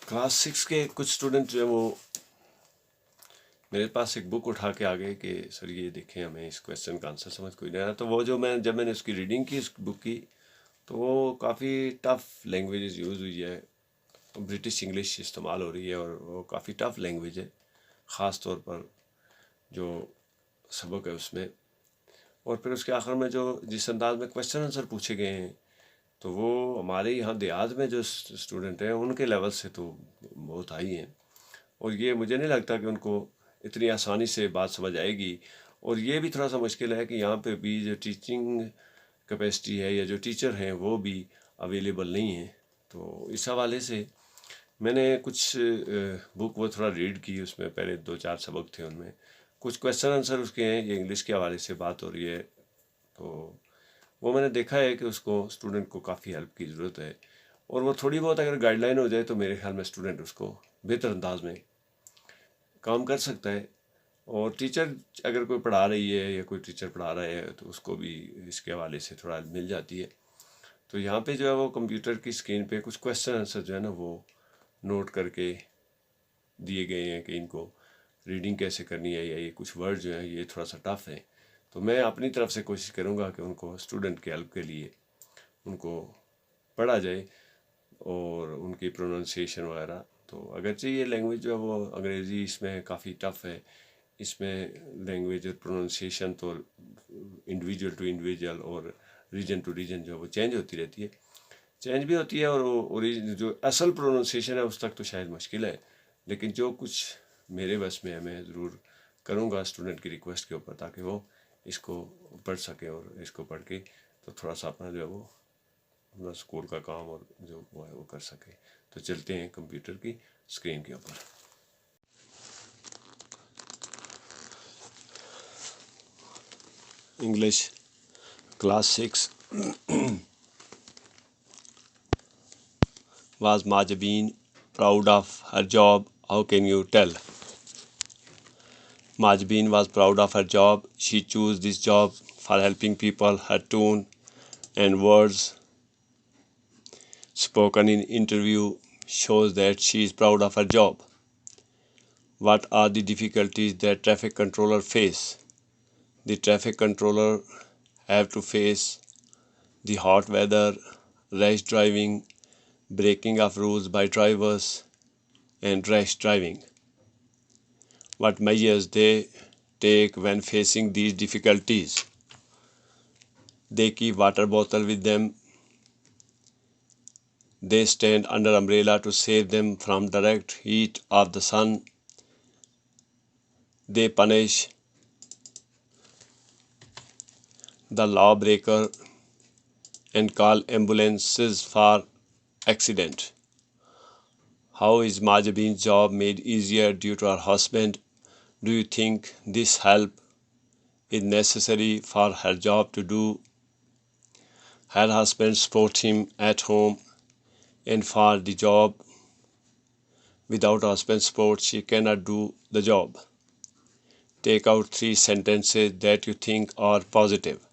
Class 6 के कुछ student जो है वो मेरे पास एक बुक उठा के आ गए कि सर ये देखें, हमें इस क्वेश्चन का आंसर समझ कोई नहीं आया। तो वो जब मैंने उसकी रीडिंग की इस बुक की, तो वो काफ़ी टफ लैंग्वेजेस यूज़ हुई है, ब्रिटिश इंग्लिश इस्तेमाल हो रही है और वो काफ़ी टफ लैंग्वेज है, ख़ास तौर पर जो सबक है उसमें। और फिर उसके आखिर में जो जिस अंदाज में क्वेश्चन आंसर पूछे गए हैं, तो वो हमारे यहाँ देहात में जो स्टूडेंट हैं उनके लेवल से तो बहुत हाई हैं, और ये मुझे नहीं लगता कि उनको इतनी आसानी से बात समझ आएगी। और ये भी थोड़ा सा मुश्किल है कि यहाँ पे भी जो टीचिंग कैपेसिटी है या जो टीचर हैं वो भी अवेलेबल नहीं है। तो इस हवाले से मैंने कुछ बुक वो थोड़ा रीड की, उसमें पहले 2-4 सबक थे, उनमें कुछ क्वेश्चन आंसर उसके हैं, ये इंग्लिश के हवाले से बात हो रही है। तो वो मैंने देखा है कि उसको स्टूडेंट को काफ़ी हेल्प की ज़रूरत है, और वो थोड़ी बहुत अगर गाइडलाइन हो जाए तो मेरे ख्याल में स्टूडेंट उसको बेहतर अंदाज में काम कर सकता है। और टीचर अगर कोई पढ़ा रही है या कोई टीचर पढ़ा रहा है तो उसको भी इसके हवाले से थोड़ा मिल जाती है। तो यहाँ पे जो है वो कंप्यूटर की स्क्रीन पे कुछ क्वेश्चन आंसर जो है ना वो नोट करके दिए गए हैं कि इनको रीडिंग कैसे करनी है, या ये कुछ वर्ड जो हैं ये थोड़ा सा टफ है। तो मैं अपनी तरफ से कोशिश करूँगा कि उनको स्टूडेंट के हेल्प के लिए उनको पढ़ा जाए, और उनकी प्रोनाउंसिएशन वगैरह। तो अगरचे ये लैंग्वेज जो है वो अंग्रेज़ी इसमें काफ़ी टफ है, इसमें लैंग्वेज और प्रोनाउंसिएशन तो इंडिविजुअल टू इंडिविजुअल और रीजन टू रीजन जो है वो चेंज होती रहती है, चेंज भी होती है, और जो असल प्रोनाउंसिएशन है उस तक तो शायद मुश्किल है। लेकिन जो कुछ मेरे बस में है मैं ज़रूर करूँगा स्टूडेंट की रिक्वेस्ट के ऊपर, ताकि वो इसको पढ़ सके और इसको पढ़ के तो थोड़ा सा अपना जो है वो अपना स्कूल का काम और जो वो है वो कर सके। तो चलते हैं कंप्यूटर की स्क्रीन के ऊपर। English class 6 was Majabeen proud of her job? How can you tell? Majbeen was proud of her job. She chose this job for helping people. Her tone and words spoken in interview shows that she is proud of her job. What are the difficulties that traffic controller face? The traffic controller have to face the hot weather, rash driving, breaking of rules by drivers, and rash driving. What measures they take when facing these difficulties? They keep water bottle with them. They stand under umbrella to save them from direct heat of the sun. They punish the lawbreaker and call ambulances for accident. How is Majabeen's job made easier due to her husband? Do you think this help is necessary for her job to do? Her husband supports him at home and for the job. Without husband support, she cannot do the job. Take out 3 sentences that you think are positive.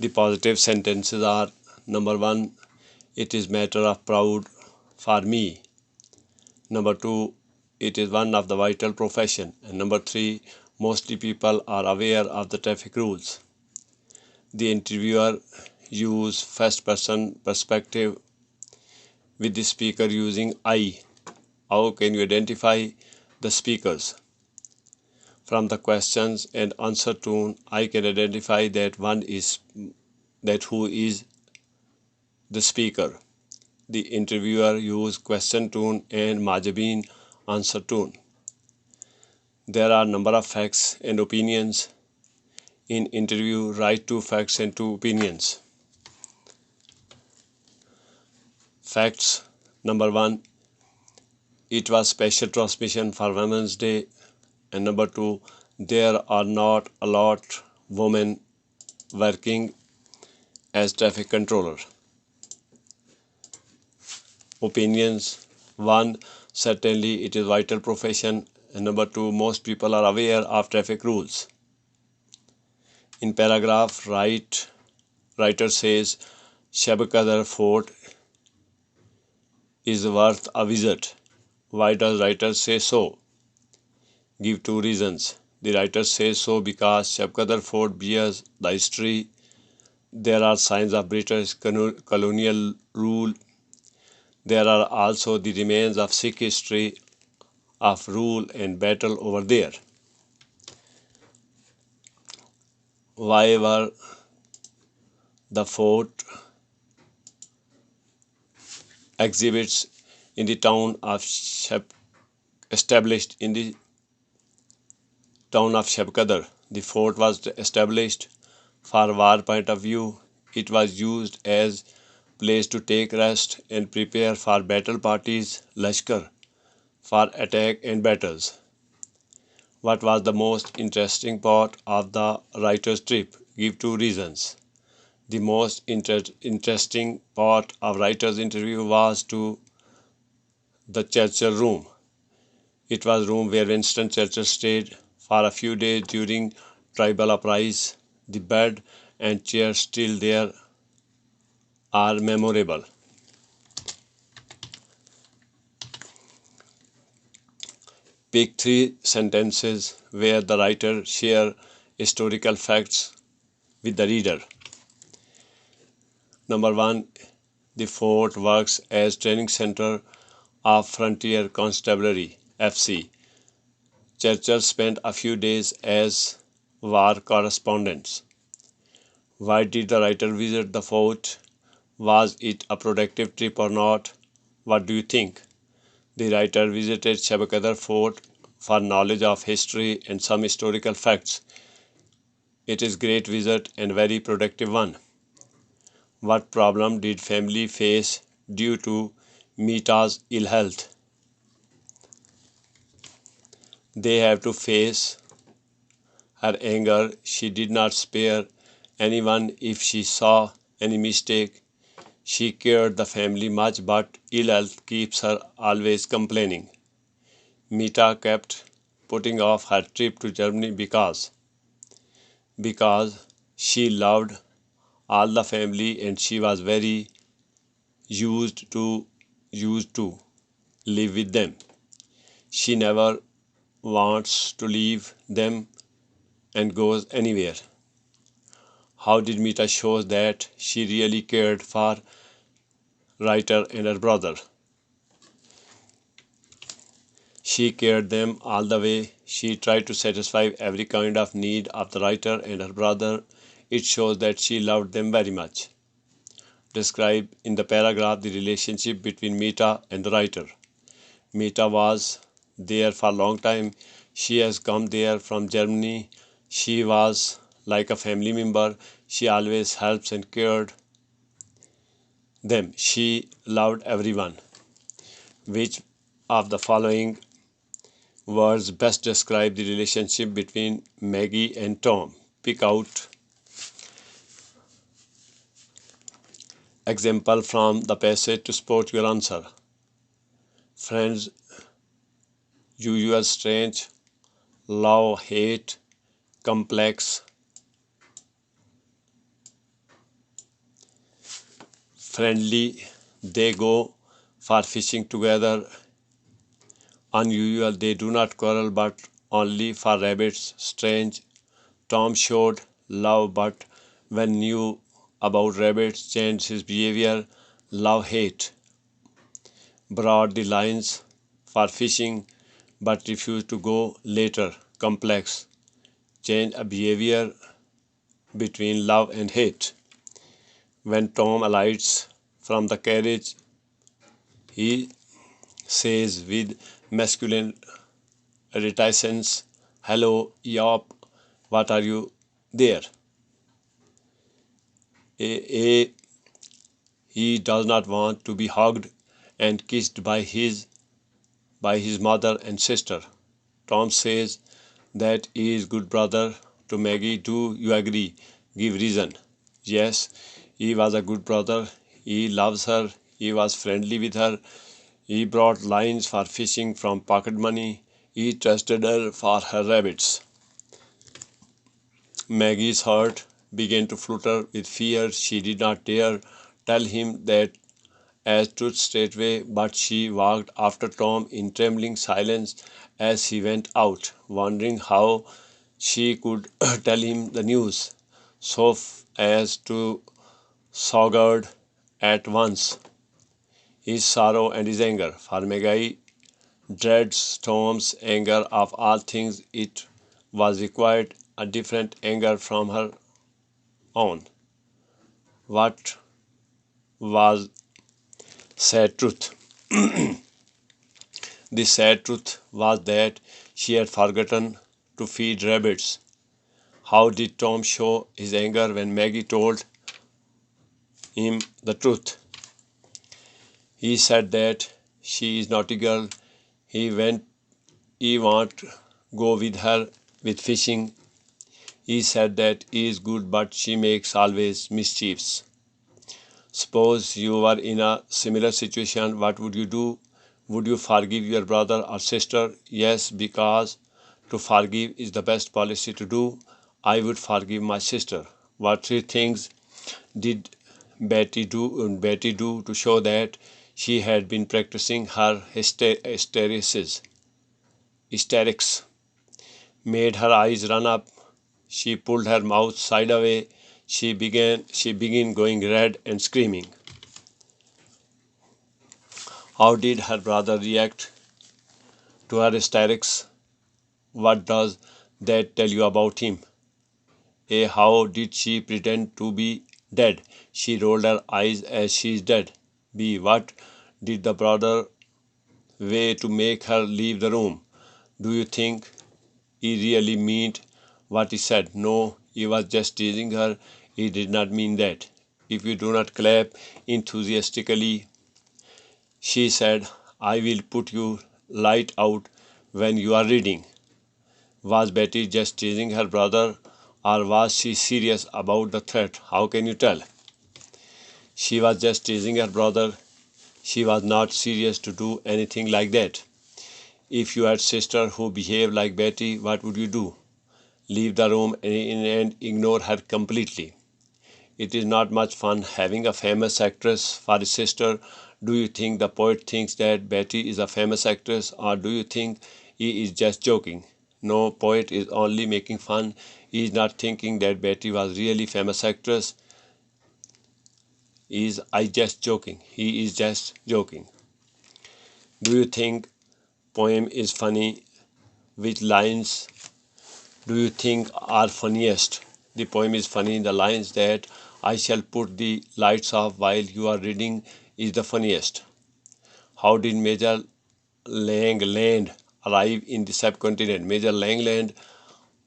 The positive sentences are: number 1, it is matter of proud for me. Number 2, it is one of the vital profession. And number 3, mostly people are aware of the traffic rules. The interviewer use first person perspective with the speaker using I. How can you identify the speakers? From the questions and answer tone, I can identify that who is the speaker. The interviewer used question tone and Majabeen answer tone. There are number of facts and opinions. In interview, write 2 facts and 2 opinions. Facts: number 1, it was special transmission for Women's Day. And number 2, there are not a lot women working as traffic controller. Opinions: 1, certainly it is vital profession. And number 2, most people are aware of traffic rules. In paragraph, writer says Shab Qadar Fort is worth a visit. Why does writer say so? Give two reasons. The writer says so because Shapkadar Fort bears the history. There are signs of British colonial rule. There are also the remains of Sikh history of rule and battle over there. Why were the fort exhibits in the town of established in the town of Shapkadar? The fort was established for war point of view. It was used as place to take rest and prepare for battle parties, Lashkar, for attack and battles. What was the most interesting part of the writer's trip? Give two reasons. The most interesting part of writer's interview was to the Churchill room. It was room where Winston Churchill stayed for a few days during tribal uprising. The bed and chairs still there are memorable. Pick three sentences where the writer shares historical facts with the reader. Number 1. The fort works as training center of Frontier Constabulary (FC). Churchill spent a few days as war correspondent. Why did the writer visit the fort? Was it a productive trip or not? What do you think? The writer visited Shabakadar Fort for knowledge of history and some historical facts. It is a great visit and very productive one. What problem did family face due to Mita's ill health? They have to face her anger. She did not spare anyone if she saw any mistake. She cared the family much, but ill health keeps her always complaining. Mita kept putting off her trip to Germany because she loved all the family and she was very used to live with them. She never wants to leave them and goes anywhere. How did Mita show that she really cared for writer and her brother? She cared them all the way. She tried to satisfy every kind of need of the writer and her brother. It shows that she loved them very much. Describe in the paragraph the relationship between Mita and the writer. Mita was there for a long time. She has come there from Germany. She was like a family member. She always helps and cared them. She loved everyone. Which of the following words best describe the relationship between Maggie and Tom? Pick out example from the passage to support your answer. Friends, usual, strange, love, hate, complex. Friendly, they go for fishing together. Unusual, they do not quarrel but only for rabbits. Strange, Tom showed love but when knew about rabbits changed his behavior. Love, hate. Broad, the lines for fishing but refused to go later. Complex, change a behavior between love and hate. When Tom alights from the carriage, he says with masculine reticence, "Hello, Yop, what are you there?" He does not want to be hugged and kissed by his mother and sister. Tom says that he is good brother to Maggie. Do you agree? Give reason. Yes, he was a good brother. He loves her. He was friendly with her. He brought lines for fishing from pocket money. He trusted her for her rabbits. Maggie's heart began to flutter with fear. She did not dare tell him that as truth straightway, but she walked after Tom in trembling silence as he went out, wondering how she could tell him the news so as to soughed at once his sorrow and his anger. For Megai dreads Tom's anger of all things. It was required a different anger from her own. What was sad truth? The sad truth was that she had forgotten to feed rabbits. How did Tom show his anger when Maggie told him the truth? He said that she is naughty girl. He won't go with her with fishing. He said that he is good, but she makes always mischiefs. Suppose you were in a similar situation, what would you do? Would you forgive your brother or sister? Yes, because to forgive is the best policy to do. I would forgive my sister. What three things did Betty do to show that she had been practicing her hysterics? Made her eyes run up. She pulled her mouth side away. She began going red and screaming. How did her brother react to her hysterics? What does that tell you about him? A. How did she pretend to be dead? She rolled her eyes as she is dead. B. What did the brother way to make her leave the room? Do you think he really meant what he said? No, he was just teasing her. He did not mean that. If you do not clap enthusiastically, she said, I will put you light out when you are reading. Was Betty just teasing her brother, or was she serious about the threat? How can you tell? She was just teasing her brother. She was not serious to do anything like that. If you had a sister who behaved like Betty, what would you do? Leave the room and ignore her completely. It is not much fun having a famous actress for a sister. Do you think the poet thinks that Betty is a famous actress, or do you think he is just joking? No, poet is only making fun. He is not thinking that Betty was really famous actress. I just joking. He is just joking. Do you think poem is funny? Which lines do you think are funniest? The poem is funny. The lines that I shall put the lights off while you are reading is the funniest. How did Major Langland arrive in the subcontinent? Major Langland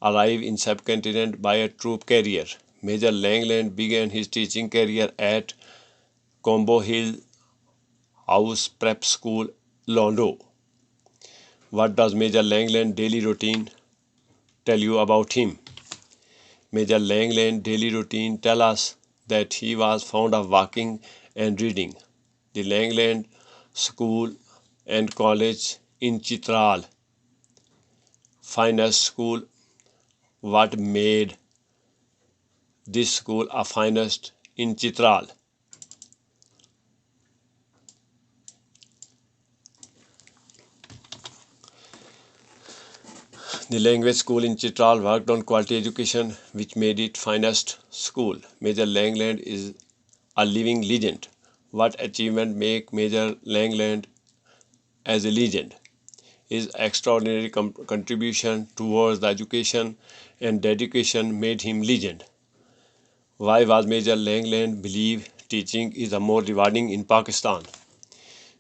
arrived in subcontinent by a troop carrier. Major Langland began his teaching career at Combo Hill House Prep School, London. What does Major Langland daily routine tell you about him? Major Langland daily routine tell us that he was fond of walking and reading. The Langland School and College in Chitral, finest school. What made this school a finest in Chitral? The language school in Chitral worked on quality education, which made it finest school. Major Langland is a living legend. What achievement make Major Langland as a legend? His extraordinary contribution towards the education and dedication made him legend. Why was Major Langland believe teaching is a more rewarding in Pakistan?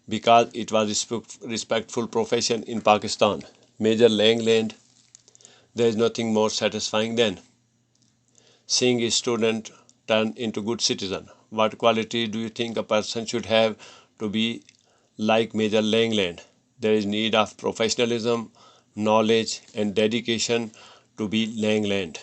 Because it was a respectful profession in Pakistan. Major Langland, there is nothing more satisfying than seeing a student turn into good citizen. What quality do you think a person should have to be like Major Langland? There is need of professionalism, knowledge, and dedication to be Langland.